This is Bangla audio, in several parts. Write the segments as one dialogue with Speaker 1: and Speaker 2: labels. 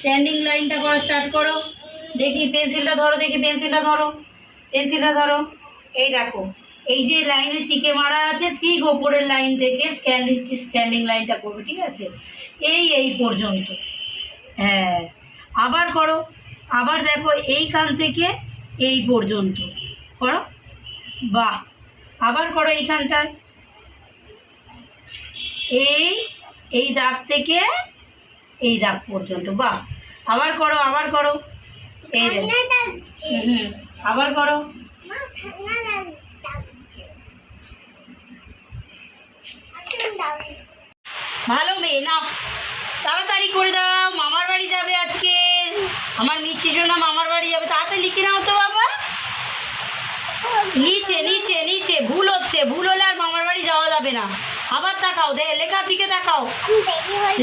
Speaker 1: স্ট্যান্ডিং লাইনটা করা স্টার্ট করো। দেখি পেন্সিলটা ধরো, দেখি পেন্সিলটা ধরো, পেন্সিলটা ধরো। এই দেখো, এই যে লাইনে চিকে মারা আছে ঠিক ওপরের লাইন থেকে স্ট্যান্ডিং লাইনটা করবে, ঠিক আছে? এই পর্যন্ত। হ্যাঁ, আবার করো। আবার দেখো এইখান থেকে এই পর্যন্ত করো। বাহ, আবার করো এইখানটায়। এই দাগ থেকে এই দাগ পর্যন্ত। বাহ, আবার করো, আবার করো। এই আবার করো। ভালো মেয়ে, নাও তাড়াতাড়ি করে দাও, মামার বাড়ি যাবে আজকে। আমার মিষ্টি সোনা মামার বাড়ি যাবে, তাড়াতাড়ি লিখে নাও তো বাবা। নিচে নিচে নিচে ভুল হচ্ছে, ভুল হলে আর মামার বাড়ি যাওয়া যাবে না। আবার তাকাও, লেখার দিকে তাকাও,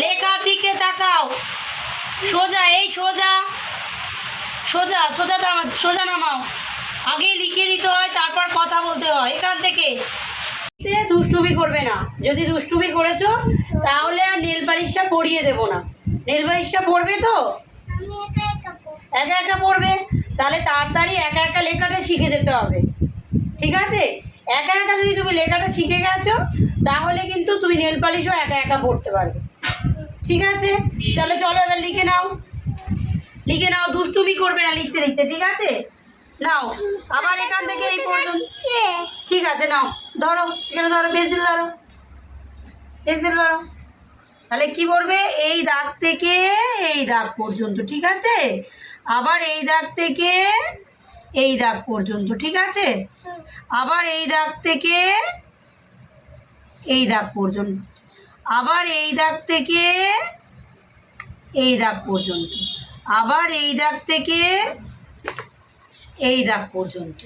Speaker 1: লেখার দিকে তাকাও। সোজা, এই সোজা সোজা সোজা সোজা নামাও। আগে লিখে নিতে হয়, তারপর কথা বলতে হয়। এখান থেকে দুষ্টুমি করবে না। যদি দুষ্টুমি করেছো তাহলে আর নেল পালিশটা পরিয়ে দেবো না। নেল পালিশটা পরবে তো, একা একা পড়বে, তাহলে তাড়াতাড়ি একা একা লেখাটা শিখে যেতে হবে, ঠিক আছে? একা একা যদি তুমি লেখাটা শিখে গেছো তাহলে কিন্তু তুমি নেল পালিশও একা একা পড়তে পারবে, ঠিক আছে? তাহলে চলো এবার লিখে নাও, লিখে নাও। দুষ্টুমি করবে না লিখতে লিখতে, ঠিক আছে? নাও, আবার এখান থেকে এই পর্যন্ত। ঠিক আছে, নাও ধরো, এখানে ধরো, পেন্সিল ধরো, পেন্সিল ধরো। তাহলে কি করবে? এই দাগ থেকে এই দাগ পর্যন্ত, ঠিক আছে? আবার এই দাগ থেকে এই দাগ পর্যন্ত, ঠিক আছে? আবার এই দাগ থেকে এই দাগ পর্যন্ত, আবার এই দাগ থেকে এই দাগ পর্যন্ত, আবার এই দাগ থেকে এই দাগ পর্যন্ত।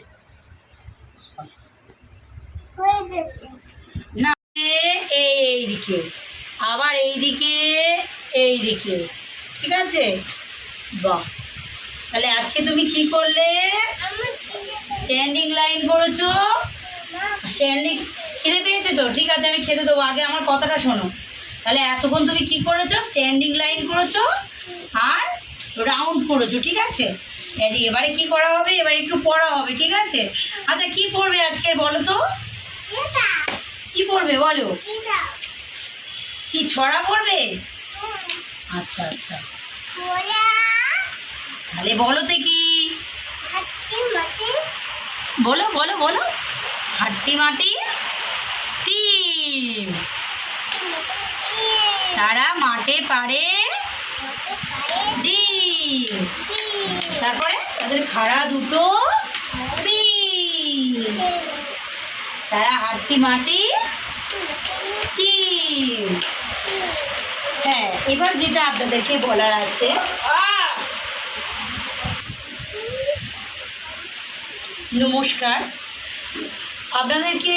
Speaker 1: না, এই দিকে, আবার এই দিকে এই দিকে, ঠিক আছে? বাহ, তাহলে আজকে তুমি কি করলে? স্ট্যান্ডিং লাইন করেছো। স্ট্যান্ডিং, খিদে পেয়েছে তো? ঠিক আছে, আমি খেতে দেবো, আগে আমার কথাটা শোনো। তাহলে এতক্ষণ তুমি কি করেছো? স্ট্যান্ডিং লাইন করেছো আর রাউন্ড করেছো, ঠিক আছে? এবারে কি করা হবে? এবারে একটু পড়া হবে, ঠিক আছে? আচ্ছা, কি পড়বে আজকে বলো তো? কি পড়বে বলো? কি ছড়া পড়বে? আচ্ছা আচ্ছা, তাহলে বলো তো কি বলো বলো বলো। হাট্টি মাটি টিম, তারা মাঠে পারে ডিম, তারপরে তাদের খাড়া দুটো সিং, তারা হাট্টি মাটি টিম। হ্যাঁ, এবার যেটা আপনাদেরকে বলার আছে, নমস্কার, আপনাদেরকে